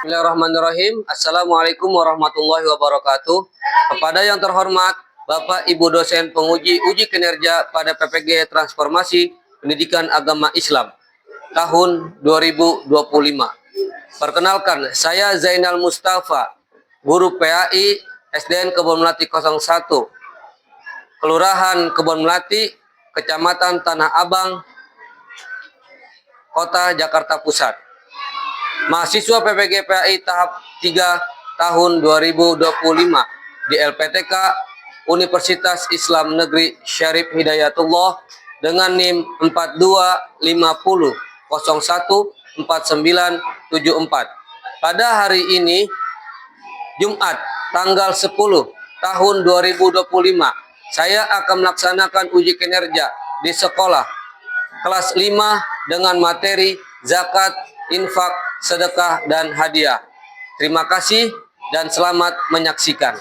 Bismillahirrahmanirrahim. Assalamualaikum warahmatullahi wabarakatuh. Kepada yang terhormat Bapak Ibu dosen penguji uji kinerja pada PPG Transformasi Pendidikan Agama Islam tahun 2025. Perkenalkan, saya Zainal Mustafa, guru PAI SDN Kebon Melati 01, Kelurahan Kebon Melati, Kecamatan Tanah Abang, Kota Jakarta Pusat. Mahasiswa PPG PAI tahap 3 tahun 2025 di LPTK Universitas Islam Negeri Syarif Hidayatullah dengan NIM 4250014974. Pada hari ini, Jumat tanggal 10 tahun 2025, saya akan melaksanakan uji kinerja di sekolah kelas 5 dengan materi zakat, infak, sedekah, dan hadiah. Terima kasih dan selamat menyaksikan.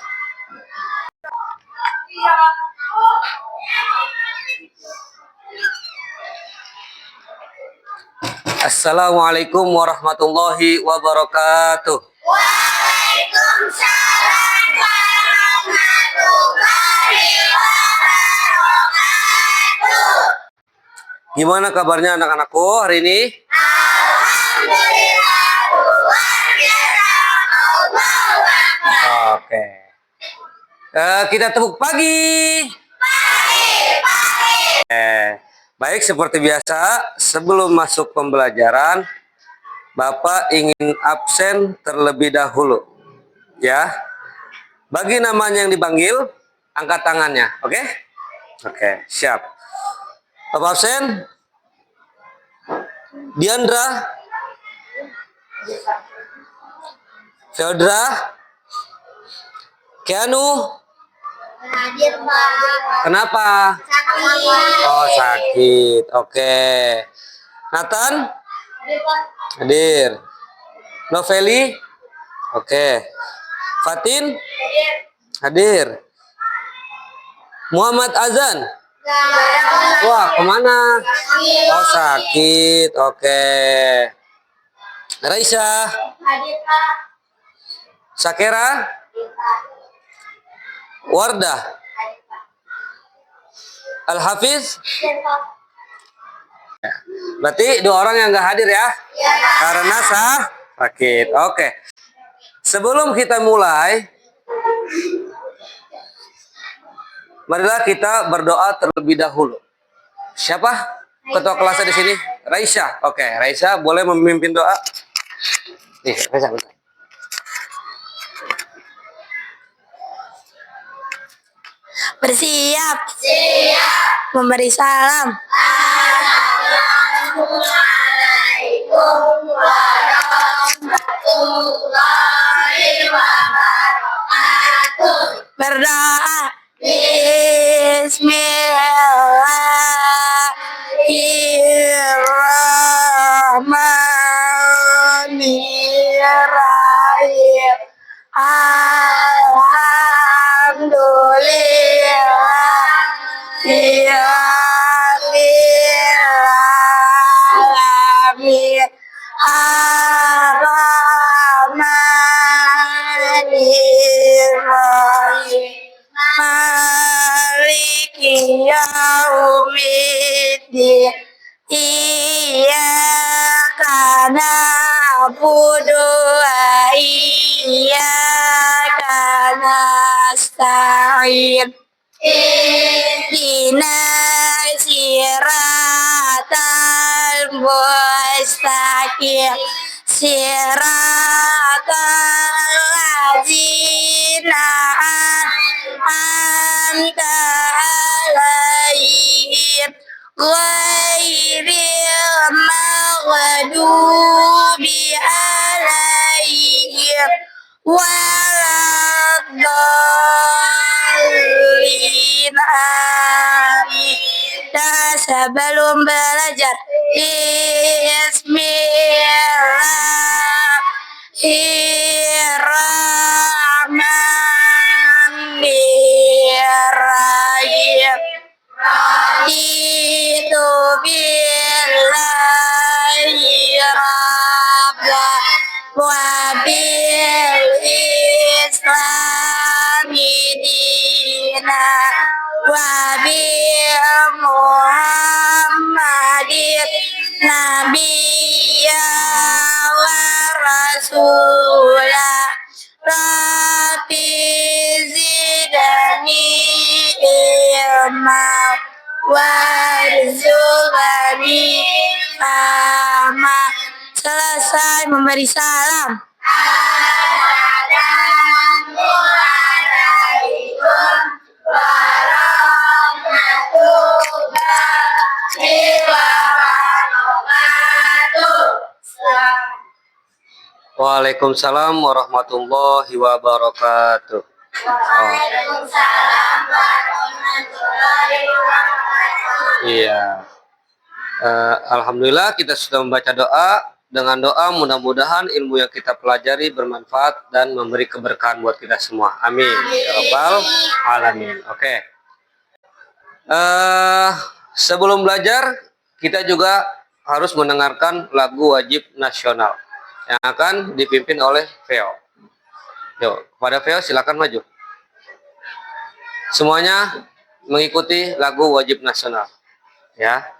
Assalamualaikum warahmatullahi wabarakatuh. Waalaikumsalam warahmatullahi wabarakatuh. Gimana kabarnya anak-anakku hari ini? Alhamdulillah, luar biasa. Allahu Akbar. Oke. Kita tepuk pagi. Baik, seperti biasa, sebelum masuk pembelajaran, Bapak ingin absen terlebih dahulu. Ya. Bagi namanya yang dipanggil, angkat tangannya. Oke? Oke, siap. Bapak absen? Diandra? Feodra? Keanu? Hadir, Pak. Kenapa? Sakit. Oh, sakit. Oke. Nathan? Hadir, Pak. Hadir. Noveli? Oke. Fatin? Hadir. Hadir. Muhammad Azan? Enggak. Wah, kemana? Sakit. Oh, sakit. Oke. Raisa? Hadir, Pak. Sakera? Hadir, Pak. Wardah? Hadir, Pak. Al-Hafiz? Hadir, Pak. Berarti 2 orang yang nggak hadir ya? Iya, Pak. Karena sakit. Oke. Sebelum kita mulai, marilah kita berdoa terlebih dahulu. Siapa ketua kelasnya di sini? Raisa. Oke, Raisa boleh memimpin doa. Nih, Raisa. Bentar. Bersiap. Siap. Memberi salam. Assalamualaikum warahmatullahi wabarakatuh. Berdoa. Bismillahirrahmanirrahim. Alhamdulillahirrahmanirrahim. Ar-Rahmanirrahim. Maliki yaumiddin. Iyyaka na'budu wa iyyaka nasta'in. Ihdinas siratal mustaqim. Siratal ladzina an'amta alaihim ghairil maghdubi alaihim waladdallin. Amin. Nah, sebelum belajar, Bismillahirrahmanirrahim. Raditu billahi rabba wa bi selesai memberi salam. Waalaikumsalam warahmatullahi wabarakatuh. Waalaikumsalam warahmatullahi wabarakatuh. Iya. Alhamdulillah kita sudah membaca doa. Dengan doa mudah-mudahan ilmu yang kita pelajari bermanfaat dan memberi keberkahan buat kita semua. Amin. Ya Rabbal alamin. Oke. Sebelum belajar kita juga harus mendengarkan lagu wajib nasional yang akan dipimpin oleh Veo. Yuk, kepada Veo silakan maju. Semuanya mengikuti lagu wajib nasional. Ya.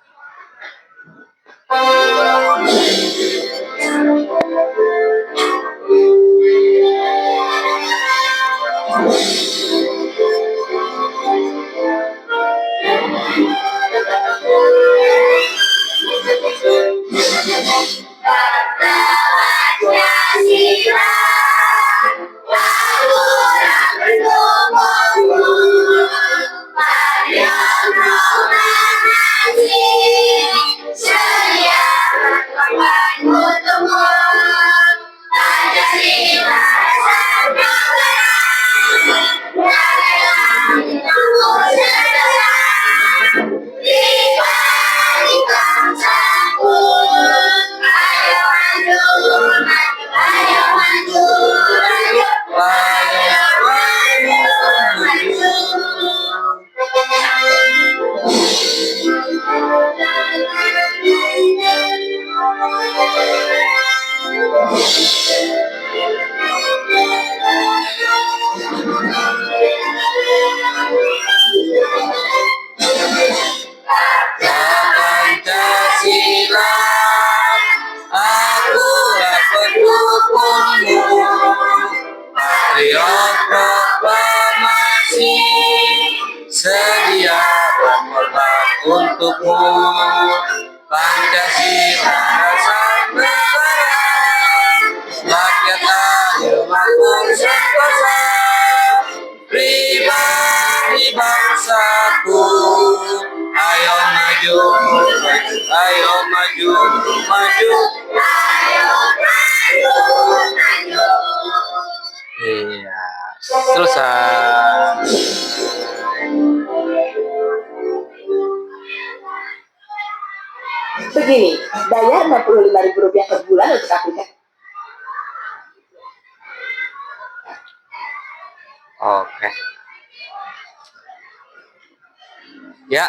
Pancasila, akulah pendukungmu, patriot proklamasi, sedia berkorban untukmu. Pancasila sang negara, rakyat adil makmur sentosa, pribadi bangsaku. Ayo maju, ayo maju, maju. Iya, selesai. Begini, bayar Rp65.000 per bulan untuk aplikasi. Oke. Ya.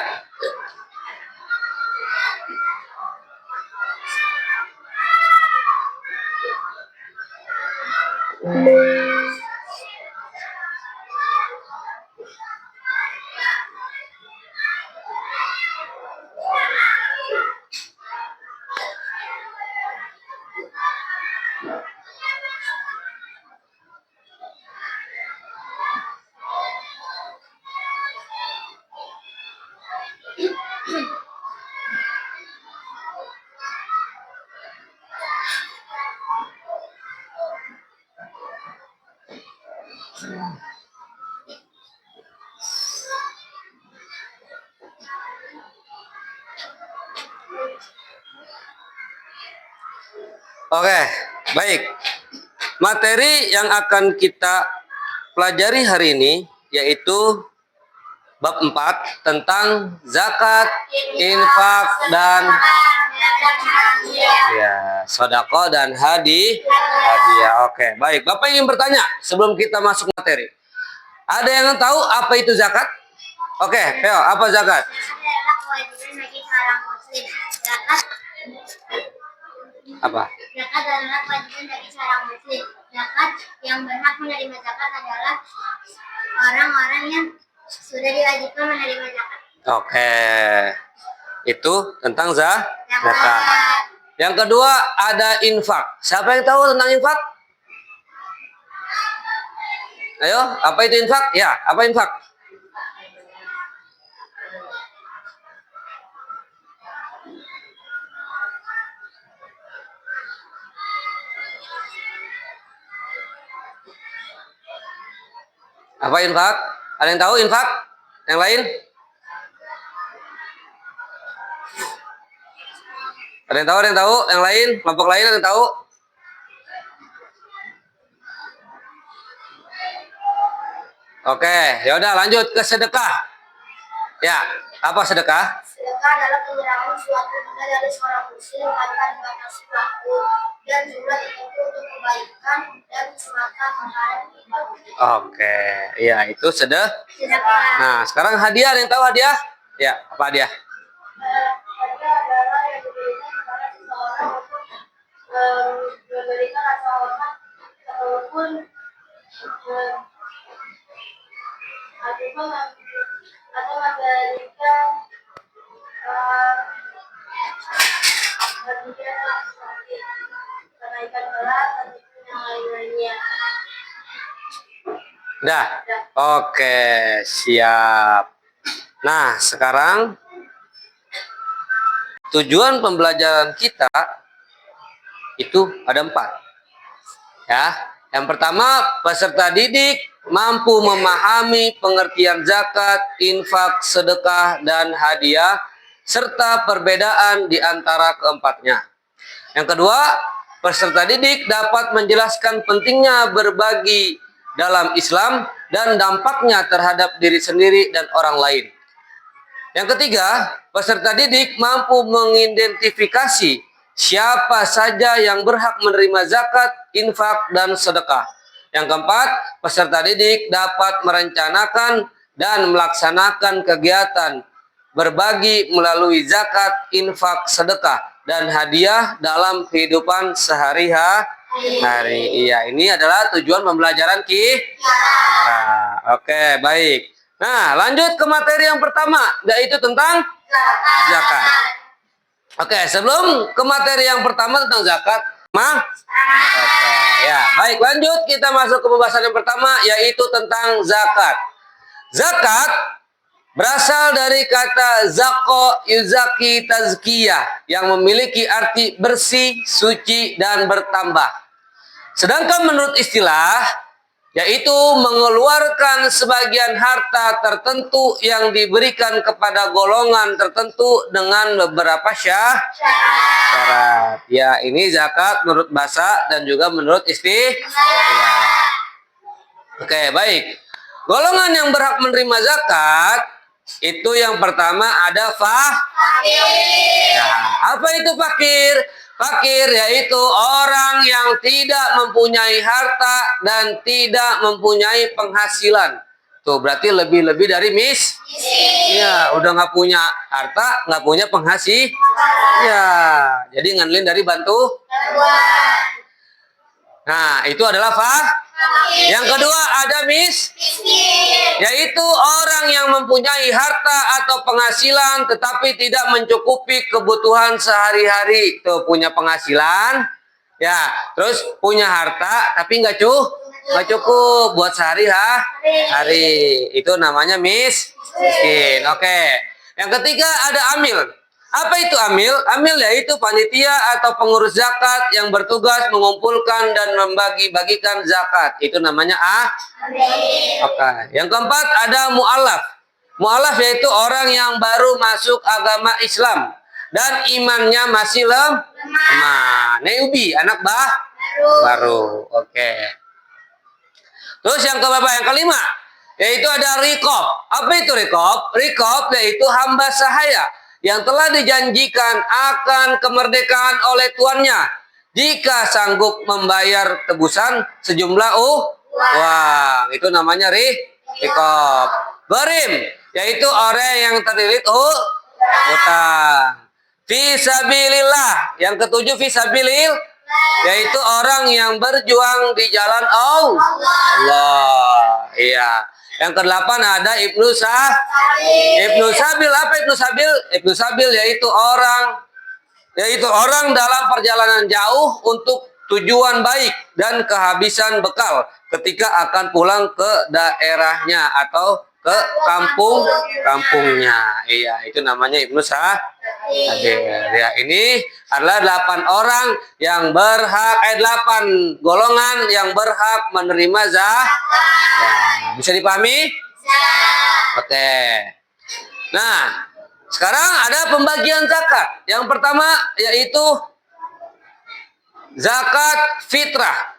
Oke, baik. Materi yang akan kita pelajari hari ini yaitu bab 4 tentang zakat, infak dan ya, sedekah dan hadiah. Oke, baik. Bapak ingin bertanya sebelum kita masuk materi. Ada yang tahu apa itu zakat? Oke, Theo, apa zakat? Adalah kewajiban bagi seorang muslim. Apa? Zakat adalah kewajiban bagi seorang muslim. Zakat yang berhak menerima zakat adalah orang-orang yang sudah diwajibkan menerima zakat. Oke. Itu tentang zakat. Zakat. Yang kedua ada infak. Siapa yang tahu tentang infak? Ayo, apa itu infak? Ya, apa infak? Apa infak? Ada yang tahu infak? Yang lain? Ada yang tahu? Ada yang tahu? Yang lain? Kelompok lain ada yang tahu? Oke, ya udah lanjut ke sedekah. Ya, apa sedekah? Sedekah adalah penyerahan suatu benda dari seorang muslim tanpa dibatasi waktu dan jumlah tertentu untuk kebaikan dan semata perkara ibadah. Oke, ya itu sedekah. Sedekah. Nah, sekarang hadiah, ada yang tahu hadiah? Ya, apa hadiah? Hadiah adalah yang diberikan kepada seseorang untuk memberikan rasa hormat ataupun atau memberikan hadiah seperti kenaikan gelas ataupun yang lain-lainnya. Udah. Oke, siap. Nah, sekarang tujuan pembelajaran kita itu ada 4. Ya, yang pertama, peserta didik mampu memahami pengertian zakat, infak, sedekah, dan hadiah, serta perbedaan di antara keempatnya. Yang kedua, peserta didik dapat menjelaskan pentingnya berbagi dalam Islam dan dampaknya terhadap diri sendiri dan orang lain. Yang ketiga, peserta didik mampu mengidentifikasi siapa saja yang berhak menerima zakat, infak, dan sedekah. Yang keempat, peserta didik dapat merencanakan dan melaksanakan kegiatan berbagi melalui zakat, infak, sedekah, dan hadiah dalam kehidupan sehari-hari. Iya, ini adalah tujuan pembelajaran kita. Nah, oke, baik. Nah, lanjut ke materi yang pertama, yaitu tentang zakat. Oke, sebelum ke materi yang pertama tentang zakat, oke, ya, baik, lanjut kita masuk ke pembahasan yang pertama, yaitu tentang zakat. Zakat berasal dari kata zako yuzaki tazkiyah yang memiliki arti bersih, suci, dan bertambah. Sedangkan menurut istilah, yaitu mengeluarkan sebagian harta tertentu yang diberikan kepada golongan tertentu dengan beberapa syarat. Ya, ini zakat menurut bahasa dan juga menurut istilah. Oke, baik. Golongan yang berhak menerima zakat itu yang pertama ada fakir. Nah, apa itu fakir? Fakir yaitu orang yang tidak mempunyai harta dan tidak mempunyai penghasilan. Tuh berarti lebih-lebih dari ya, udah nggak punya harta, nggak punya penghasilan. Ya, jadi ngandelin dari bantu. Nah, itu adalah Yang kedua ada yaitu orang yang mempunyai harta atau penghasilan tetapi tidak mencukupi kebutuhan sehari-hari. Tuh punya penghasilan, ya, terus punya harta tapi nggak cukup buat sehari-hari. Itu namanya miskin. Oke. Yang ketiga ada amil. Apa itu amil? Amil yaitu panitia atau pengurus zakat yang bertugas mengumpulkan dan membagi-bagikan zakat. Itu namanya amil. Oke. Yang keempat ada mu'alaf. Mu'alaf yaitu orang yang baru masuk agama Islam dan imannya masih lemah. Newbie, anak baru. Oke. Terus yang kelima yaitu ada rikob. Apa itu rikob? Rikob yaitu hamba sahaya yang telah dijanjikan akan kemerdekaan oleh tuannya jika sanggup membayar tebusan sejumlah uang. Itu namanya rikob. Gharim yaitu orang yang terlilit utang. Fisabilillah, yang ketujuh fisabilillah yaitu orang yang berjuang di jalan Allah. Iya. Yang kedelapan ada Ibnu Sabil. Apa Ibnu Sabil? Ibnu Sabil yaitu orang dalam perjalanan jauh untuk tujuan baik dan kehabisan bekal ketika akan pulang ke daerahnya atau ke kampungnya. Iya, itu namanya Ibnu Sadir. Ya, ini adalah 8 orang yang berhak 8 golongan yang berhak menerima zakat. Ya, bisa dipahami? Oke. Nah, sekarang ada pembagian zakat. Yang pertama yaitu zakat fitrah.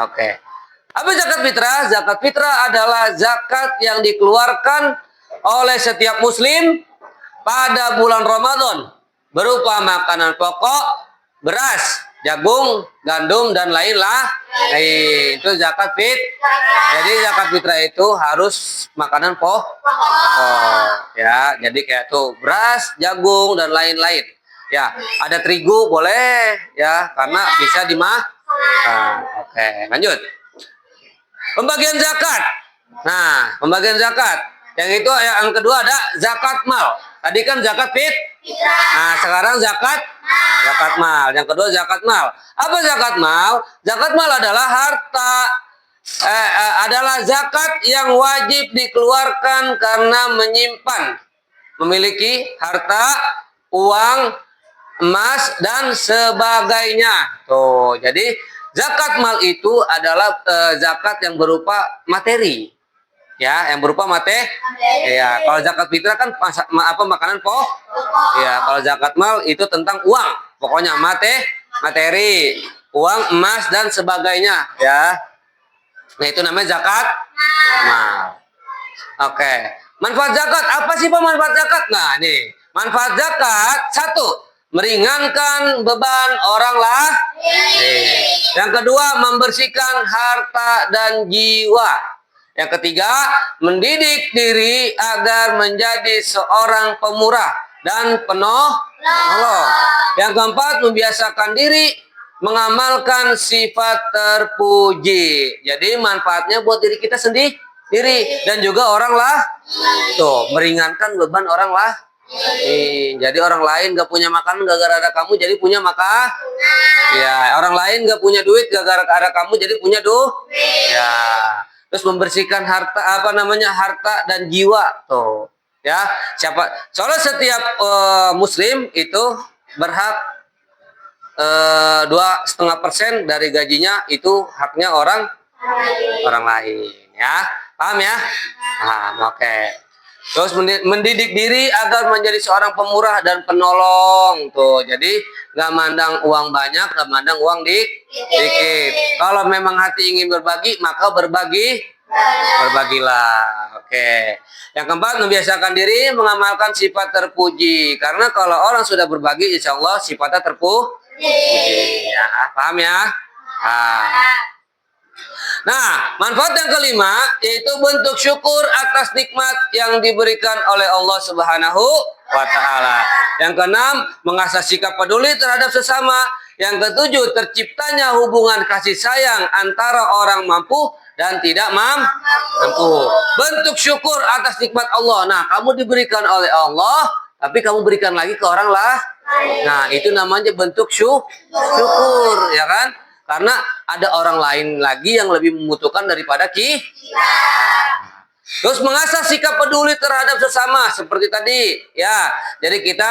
Oke. Apa zakat fitrah? Zakat fitrah adalah zakat yang dikeluarkan oleh setiap muslim pada bulan Ramadan berupa makanan pokok, beras, jagung, gandum dan lain-lain. Itu zakat Jadi zakat fitrah itu harus makanan pokok. Ya, jadi kayak tuh beras, jagung dan lain-lain. Ya, ada terigu boleh ya karena bisa Oke, lanjut. Pembagian zakat. Nah, pembagian zakat. Yang itu yang kedua ada zakat mal. Tadi kan zakat Nah, sekarang zakat mal. Yang kedua zakat mal. Apa zakat mal? Zakat mal adalah harta adalah zakat yang wajib dikeluarkan karena memiliki harta, uang, emas dan sebagainya. Tuh, jadi zakat mal itu adalah zakat yang berupa materi. Ya, yang berupa materi. Ya, kalau zakat fitrah kan makanan pokok. Ya, kalau zakat mal itu tentang uang. Pokoknya materi, uang, emas dan sebagainya, ya. Nah, itu namanya zakat mal. Oke. Manfaat zakat, apa sih Pak manfaat zakat? Nah, nih, manfaat zakat 1, meringankan beban orang lain. Yang kedua, membersihkan harta dan jiwa. Yang ketiga, mendidik diri agar menjadi seorang pemurah dan penolong. Yang keempat, membiasakan diri mengamalkan sifat terpuji. Jadi manfaatnya buat diri kita sendiri dan juga orang lain. Tuh, meringankan beban orang lain. Jadi orang lain gak punya makanan gara-gara ada kamu jadi punya makan. Ya, orang lain gak punya duit gara-gara ada kamu jadi punya Ya. Terus membersihkan harta harta dan jiwa tuh. Ya, soalnya setiap muslim itu berhak 2,5% dari gajinya itu haknya orang lain, ya. Paham ya? Nah, oke. Terus mendidik diri agar menjadi seorang pemurah dan penolong tuh. Jadi nggak mandang uang banyak, nggak mandang uang dikit. Kalau memang hati ingin berbagi, maka berbagilah. Oke. Yang keempat, membiasakan diri mengamalkan sifat terpuji. Karena kalau orang sudah berbagi, insya Allah sifatnya terpuji. Ya, paham ya? Nah, manfaat yang kelima yaitu bentuk syukur atas nikmat yang diberikan oleh Allah Subhanahu wa Ta'ala. Yang keenam, mengasah sikap peduli terhadap sesama. Yang ketujuh, terciptanya hubungan kasih sayang antara orang mampu dan tidak mampu. Bentuk syukur atas nikmat Allah. Nah, kamu diberikan oleh Allah, tapi kamu berikan lagi ke orang lain. Nah, itu namanya bentuk syukur, ya kan? Karena ada orang lain lagi yang lebih membutuhkan daripada kita. Terus mengasah sikap peduli terhadap sesama seperti tadi, ya. Jadi kita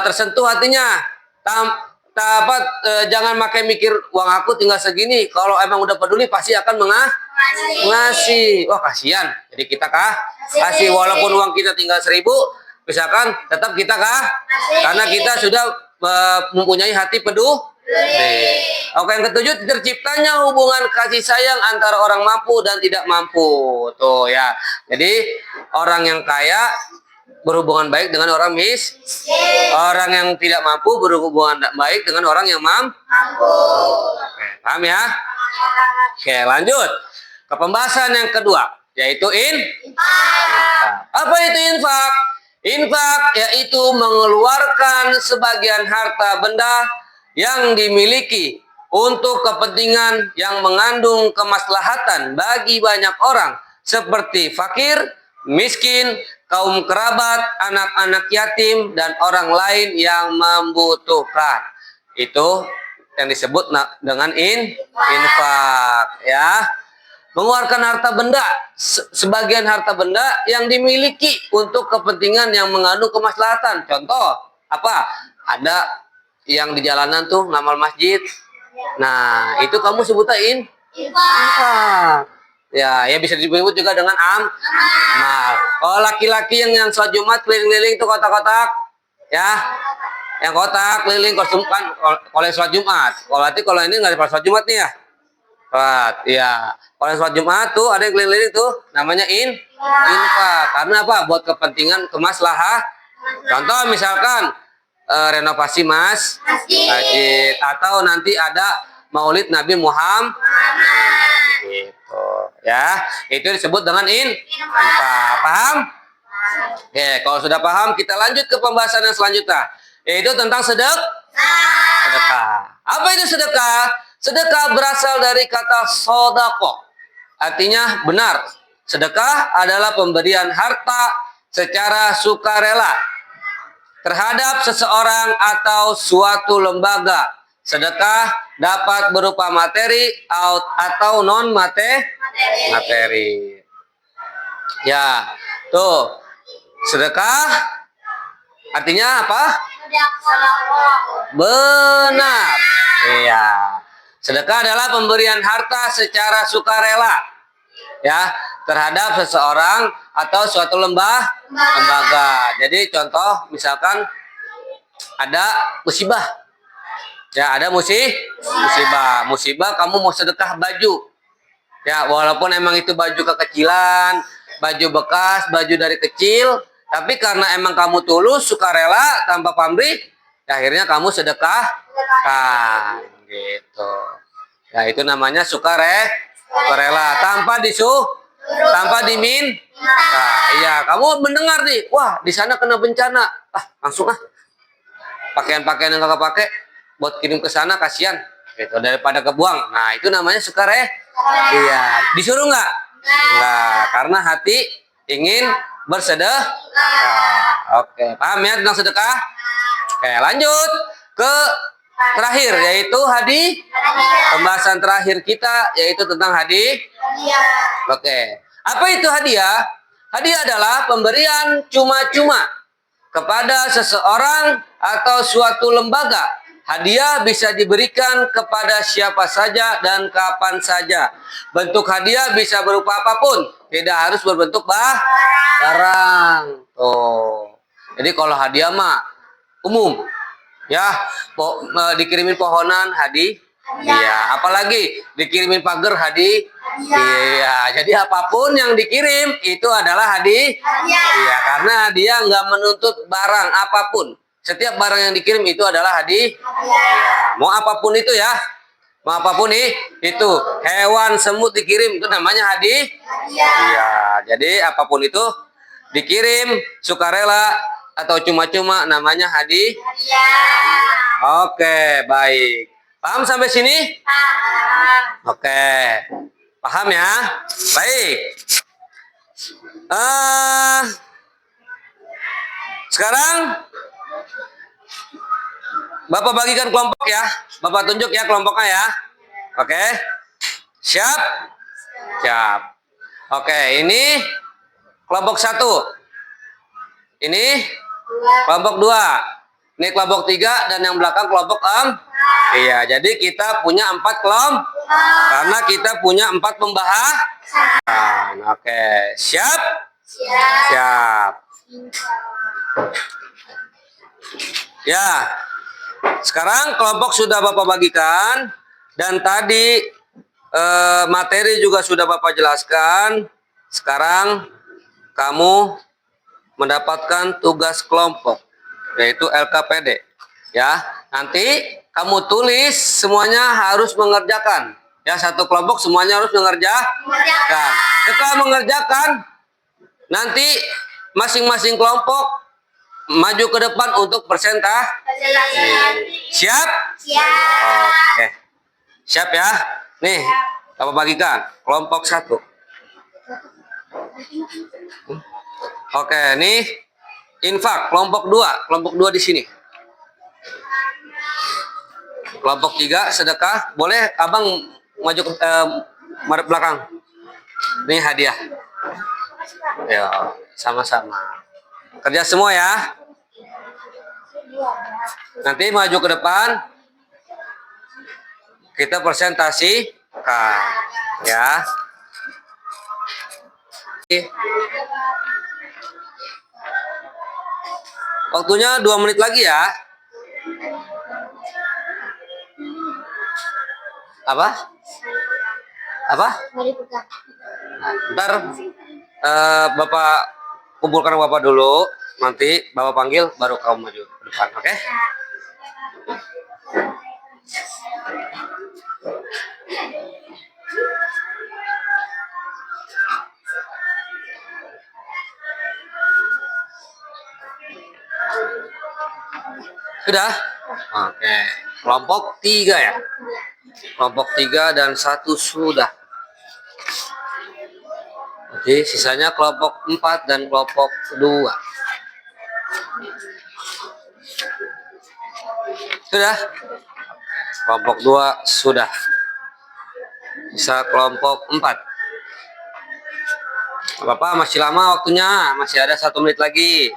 tersentuh hatinya. Jangan makai mikir uang aku tinggal segini. Kalau emang udah peduli pasti akan ngasih. Wah, kasihan. Jadi kita kasih walaupun uang kita tinggal 1.000, misalkan tetap kita karena kita sudah mempunyai hati peduli. Oke, yang ketujuh, terciptanya hubungan kasih sayang antara orang mampu dan tidak mampu. Tuh ya. Jadi orang yang kaya berhubungan baik dengan orang miskin. Orang yang tidak mampu berhubungan baik dengan orang yang mampu. Oke, paham ya? Oke, lanjut ke pembahasan yang kedua, yaitu infak. Apa itu infak? Infak yaitu mengeluarkan sebagian harta benda yang dimiliki untuk kepentingan yang mengandung kemaslahatan bagi banyak orang seperti fakir, miskin, kaum kerabat, anak-anak yatim dan orang lain yang membutuhkan. Itu yang disebut dengan infak, ya. mengeluarkan harta benda, sebagian harta benda yang dimiliki untuk kepentingan yang mengandung kemaslahatan. Contoh, apa? Ada yang di jalanan tuh ngamal masjid. Nah, itu kamu sebutin infak. Ya bisa disebut juga dengan amal. Kalau laki-laki yang sholat Jumat keliling-keliling itu kotak-kotak, ya, yang kotak keliling konsumkan oleh sholat Jumat. Kalau ini nggak ada sholat Jumat nih ya. Ya, kalau sholat Jumat tuh ada yang keliling-keliling tuh namanya infak. Karena apa? Buat kepentingan kemaslahatan. Contoh misalkan renovasi masjid atau nanti ada Maulid Nabi Muhammad. Gitu ya. Itu disebut dengan infak. Paham? Oke, kalau sudah paham kita lanjut ke pembahasan yang selanjutnya, yaitu tentang sedekah. Apa itu sedekah? Sedekah berasal dari kata sodako, artinya benar. Sedekah adalah pemberian harta secara sukarela terhadap seseorang atau suatu lembaga. Sedekah dapat berupa materi atau non materi. Ya, tuh. Sedekah artinya apa? Benar. Iya. Sedekah adalah pemberian harta secara sukarela, ya, terhadap seseorang atau suatu lembaga. Jadi contoh misalkan ada musibah. Ya, ada musibah kamu mau sedekah baju. Ya, walaupun emang itu baju kekecilan, baju bekas, baju dari kecil, tapi karena emang kamu tulus, sukarela, tanpa pamrih, ya akhirnya kamu sedekahkan, gitu. Ya, itu namanya sukarela, tanpa diminta. Nah, iya, kamu mendengar nih, wah di sana kena bencana, langsung pakaian-pakaian yang kakak pakai buat kirim ke sana, kasihan, gitu, daripada kebuang. Nah, itu namanya sukarela. Iya, disuruh nggak? Enggak, karena hati ingin bersedekah. Oke, paham ya tentang sedekah? Oke, lanjut ke terakhir, yaitu hadiah. Pembahasan terakhir kita yaitu tentang hadiah. Oke, apa itu hadiah? Hadiah adalah pemberian cuma-cuma kepada seseorang atau suatu lembaga. Hadiah bisa diberikan kepada siapa saja dan kapan saja. Bentuk hadiah bisa berupa apapun, tidak harus berbentuk barang. Tuh. Jadi kalau hadiah mah umum, ya, dikirimin pohonan hadiah. Iya, apalagi dikirimin pagar hadiah. Iya, jadi apapun yang dikirim itu adalah hadiah. Iya, karena dia nggak menuntut barang apapun. Setiap barang yang dikirim itu adalah hadiah. Mau apapun itu ya. Mau apapun itu. Hewan, semut dikirim itu namanya hadiah. Iya, jadi apapun itu dikirim sukarela atau cuma-cuma namanya hadiah. Oke, baik. Paham sampai sini? Oke. Paham ya? Baik. Sekarang Bapak bagikan kelompok ya. Bapak tunjuk ya kelompoknya ya. Oke. Siap? Siap. Oke, ini kelompok 1. Ini kelompok 2. Ini kelompok 3 dan yang belakang kelompok 4. Iya, jadi kita punya 4 kelompok. Karena kita punya 4 pembahasan. Oke, siap? Siap. Ya. Sekarang kelompok sudah Bapak bagikan dan tadi materi juga sudah Bapak jelaskan. Sekarang kamu mendapatkan tugas kelompok yaitu LKPD. Ya, nanti kamu tulis semuanya harus mengerjakan. Ya, satu kelompok semuanya harus mengerjakan. Setelah mengerjakan, nanti masing-masing kelompok maju ke depan untuk presentasi. Siap? Siap. Oke. Siap ya? Nih, Bapak bagikan kelompok 1. Oke, nih infak kelompok 2. Kelompok 2 di sini. Kelompok 3 sedekah. Boleh Abang maju ke belakang. Ini hadiah. Ya, sama-sama. Kerja semua ya. Nanti maju ke depan. Kita presentasikan ya. Waktunya 2 menit lagi ya. Apa? Apa? Ntar Bapak kumpulkan Bapak dulu. Nanti Bapak panggil baru kamu maju ke depan, oke? Sudah? Oke. Kelompok 3 ya? Kelompok 3 dan 1 sudah. Oke, sisanya kelompok 4 dan kelompok 2. Sudah? Kelompok 2 sudah. Sisa kelompok 4. Bapak masih lama waktunya, masih ada 1 menit lagi.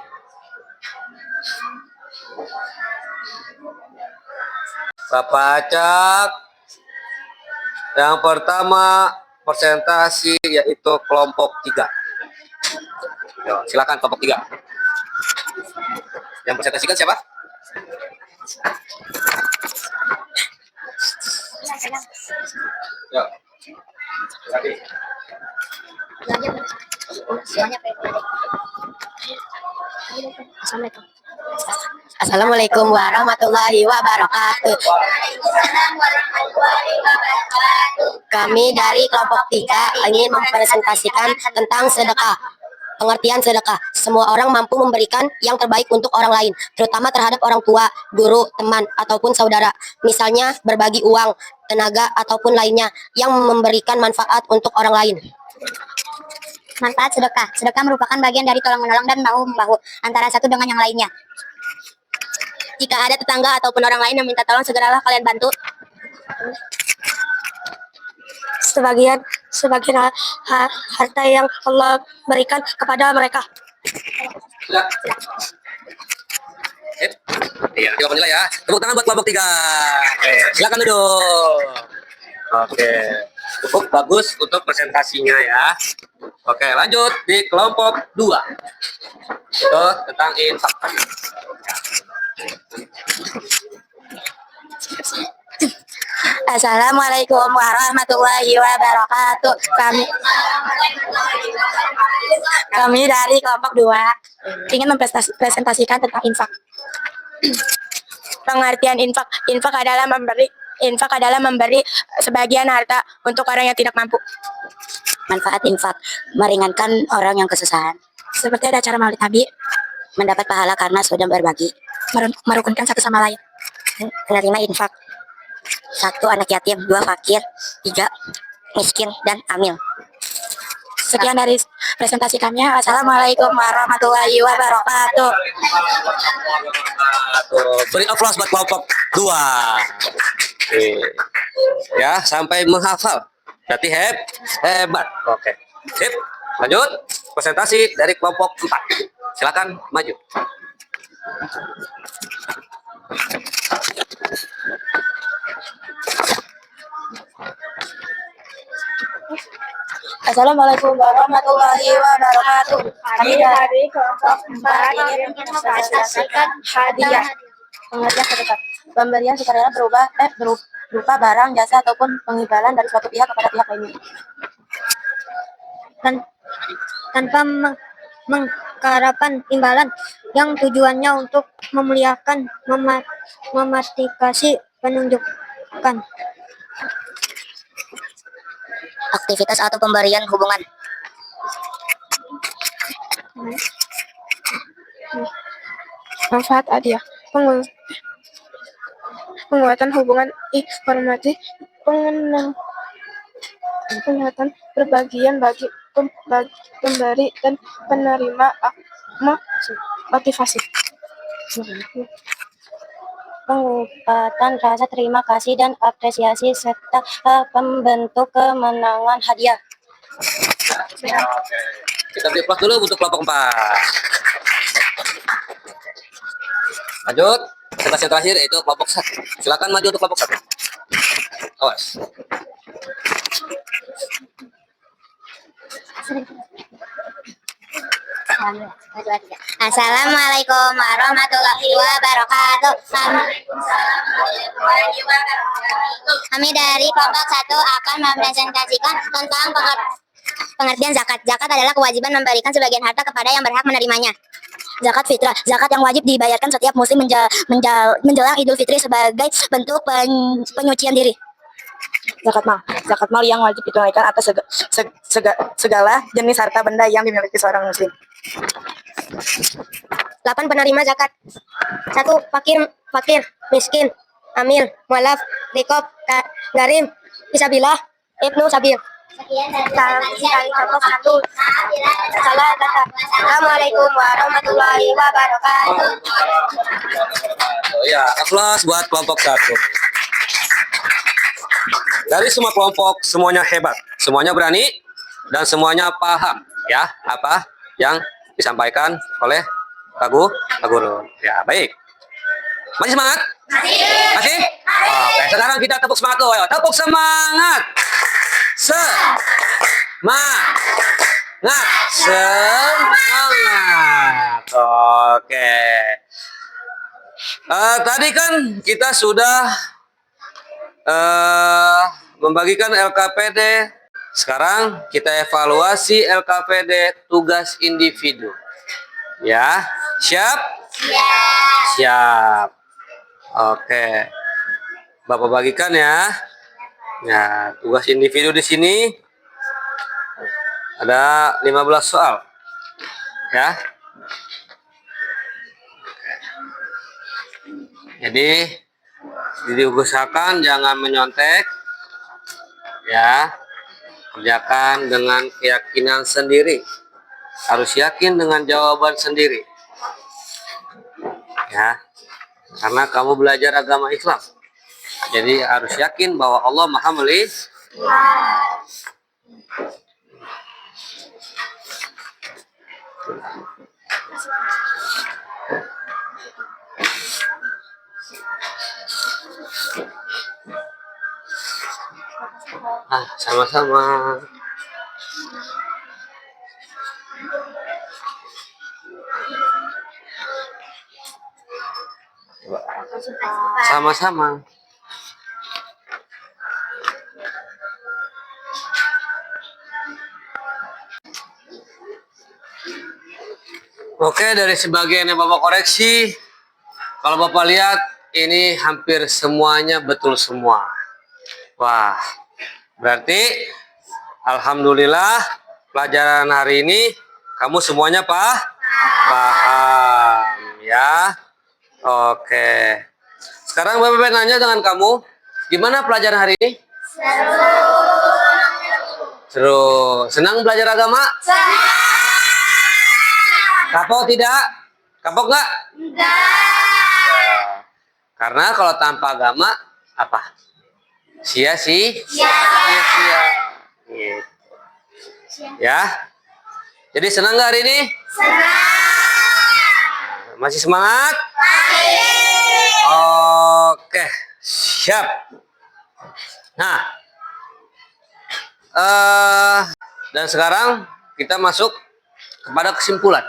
Bapak acak. Yang pertama presentasi yaitu kelompok 3. Yo, silakan kelompok 3. Yang presentasikan siapa? Yo. Tadi. Assalamualaikum warahmatullahi wabarakatuh. Kami dari kelompok 3 ingin mempresentasikan tentang sedekah. Pengertian sedekah, semua orang mampu memberikan yang terbaik untuk orang lain, terutama terhadap orang tua, guru, teman, ataupun saudara. Misalnya berbagi uang, tenaga, ataupun lainnya yang memberikan manfaat untuk orang lain. Manfaat sedekah. Sedekah merupakan bagian dari tolong-menolong dan bahu-membahu antara satu dengan yang lainnya. Jika ada tetangga ataupun orang lain yang minta tolong, segeralah kalian bantu. Sebagian harta yang Allah berikan kepada mereka. Sudah. Iya, jawab penilai ya. Tepuk tangan buat kelompok 3. Oke, silakan duduk. Oke. Cukup bagus untuk presentasinya ya. Oke, lanjut di kelompok 2. Itu tentang infak. Assalamualaikum warahmatullahi wabarakatuh. Kami dari kelompok 2 ingin mempresentasikan tentang infak. Pengertian infak. Infak adalah memberi sebagian harta untuk orang yang tidak mampu. Manfaat infak, meringankan orang yang kesusahan. Seperti ada acara Maulid Nabi, mendapat pahala karena sudah berbagi, merukunkan satu sama lain. Menerima infak. 1 anak yatim, 2 fakir, 3 miskin dan amil. Sekian dari presentasi kami. Wassalamualaikum warahmatullahi wabarakatuh. Beri aplaus buat kelompok 2. Oke. Ya, sampai menghafal. Berarti hebat. Oke. Sip. Lanjut. Presentasi dari kelompok 4. Silakan maju. Assalamualaikum warahmatullahi wabarakatuh. Kami dari kelompok 4 ingin mempresentasikan hadiah. Pengertian sedekah. Pemberian sukarela berupa barang, jasa, ataupun pengimbalan dari suatu pihak kepada pihak lainnya. Tanpa mengharapkan imbalan yang tujuannya untuk memuliakan, memotivasi, menunjukkan. Aktivitas atau pemberian hubungan. Manfaat hadiah. Penguatan hubungan informasi, penguatan berbagian bagi pemberi dan penerima, motivasi. Pengungkapkan rasa terima kasih dan apresiasi serta pembentuk kemenangan hadiah. Oke. Kita beri aplaus dulu untuk kelompok 4. Lanjut. Sebelas yang terakhir yaitu kelompok 1. Silakan maju untuk kelompok 1. Awas. Assalamualaikum warahmatullahi wabarakatuh. Kami dari kelompok 1 akan mempresentasikan tentang pengertian zakat. Zakat adalah kewajiban memberikan sebagian harta kepada yang berhak menerimanya. Zakat fitrah, zakat yang wajib dibayarkan setiap musim menjelang Idul Fitri sebagai bentuk penyucian diri. Zakat mal yang wajib ditunaikan atas segala jenis harta benda yang dimiliki seorang muslim. 8 penerima zakat. 1. Fakir, miskin, amil, mualaf, rikob, garim, fisabilillah, ibnu sabil. Sekian dari kelompok 1. Assalamualaikum warahmatullahi wabarakatuh. Ya, aplaus buat kelompok 1. Dari semua kelompok, semuanya hebat, semuanya berani, dan semuanya paham ya apa yang disampaikan oleh Pak Guru. Ya, baik. Masih semangat? Masih? Oke, sekarang kita tepuk semangat dulu. Ayo, tepuk semangat. Semangat. Oke. Tadi kan kita sudah membagikan LKPD. Sekarang kita evaluasi LKPD tugas individu. Ya, siap? Siap. Oke. Bapak bagikan ya. Ya, tugas individu di sini ada 15 soal. Ya. Jadi diusahakan jangan menyontek. Ya. Kerjakan dengan keyakinan sendiri. Harus yakin dengan jawaban sendiri. Ya. Karena kamu belajar agama Islam. Jadi harus yakin bahwa Allah Maha melihat. Sama-sama. Sama-sama. Oke, dari sebagian yang Bapak koreksi, kalau Bapak lihat ini hampir semuanya betul semua. Wah, berarti alhamdulillah pelajaran hari ini kamu semuanya paham ya. Oke. Sekarang Bapak nanya dengan kamu, gimana pelajaran hari ini? Seru. Senang belajar agama? Kapok tidak? Kapok nggak? Enggak. Karena kalau tanpa agama apa? Sia-sia. Gitu. Ya. Jadi senang nggak hari ini? Senang. Masih semangat? Oke, siap. Nah, dan sekarang kita masuk kepada kesimpulan.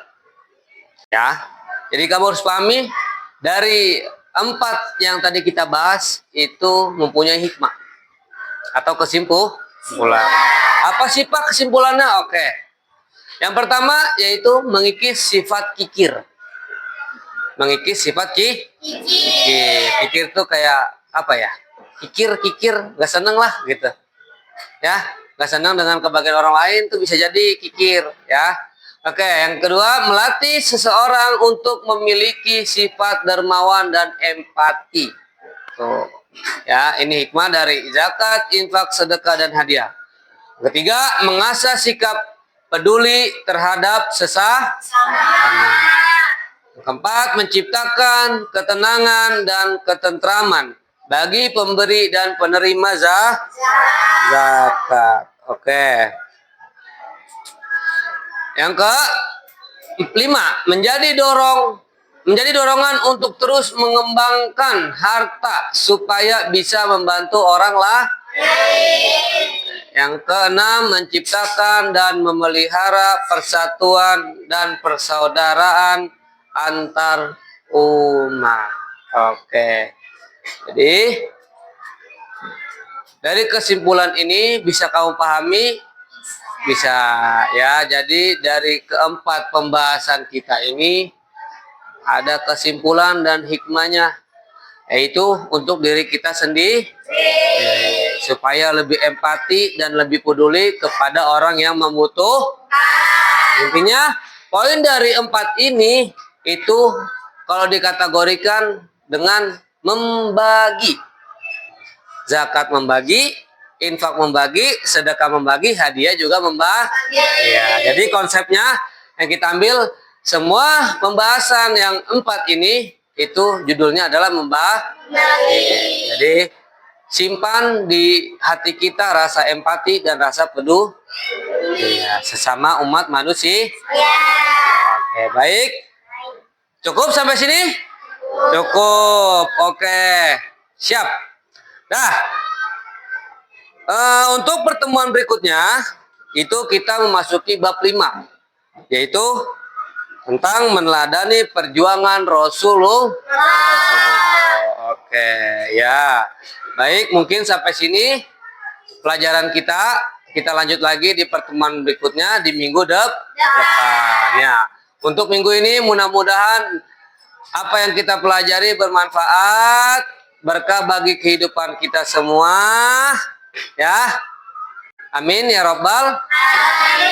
Ya, jadi kamu harus pahami dari 4 yang tadi kita bahas itu mempunyai hikmah atau kesimpulan. Apa sih Pak kesimpulannya? Oke. Yang pertama yaitu mengikis sifat kikir. Mengikis sifat kikir itu kayak apa ya? Kikir, nggak seneng lah gitu. Ya, nggak senang dengan kebahagiaan orang lain tuh bisa jadi kikir ya. Oke, yang kedua melatih seseorang untuk memiliki sifat dermawan dan empati. Tuh, ya ini hikmah dari zakat, infak, sedekah dan hadiah. Ketiga, mengasah sikap peduli terhadap sesama. Keempat, menciptakan ketenangan dan ketentraman bagi pemberi dan penerima zakat. Oke. Yang kelima, menjadi dorongan untuk terus mengembangkan harta supaya bisa membantu orang lah. Yang keenam, menciptakan dan memelihara persatuan dan persaudaraan antar umat. Oke. Jadi dari kesimpulan ini bisa kamu pahami? Bisa ya. Jadi dari keempat pembahasan kita ini ada kesimpulan dan hikmahnya, yaitu untuk diri kita sendiri supaya lebih empati dan lebih peduli kepada orang yang membutuhkan. Intinya poin dari 4 ini itu kalau dikategorikan dengan membagi. Zakat membagi, infak membagi, sedekah membagi, hadiah juga membagi. Ya, jadi konsepnya yang kita ambil semua pembahasan yang 4 ini itu judulnya adalah membagi. Jadi simpan di hati kita rasa empati dan rasa peduli sesama umat manusia. Oke, baik. Cukup sampai sini? Cukup. Oke. Siap. Nah, untuk pertemuan berikutnya itu kita memasuki bab 5, yaitu tentang meneladani perjuangan Rasulullah. Oke, ya. Baik, mungkin sampai sini pelajaran kita. Kita lanjut lagi di pertemuan berikutnya di minggu depan. Ya. Untuk minggu ini mudah-mudahan apa yang kita pelajari bermanfaat, berkah bagi kehidupan kita semua. Ya. Amin ya Rabbal.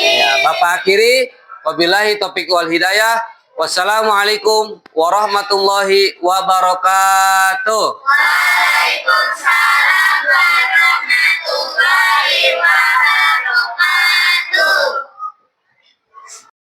Ya, Bapak akhiri. Wabillahi taufiq wal hidayah. Wassalamualaikum warahmatullahi wabarakatuh. Waalaikumsalam warahmatullahi wabarakatuh.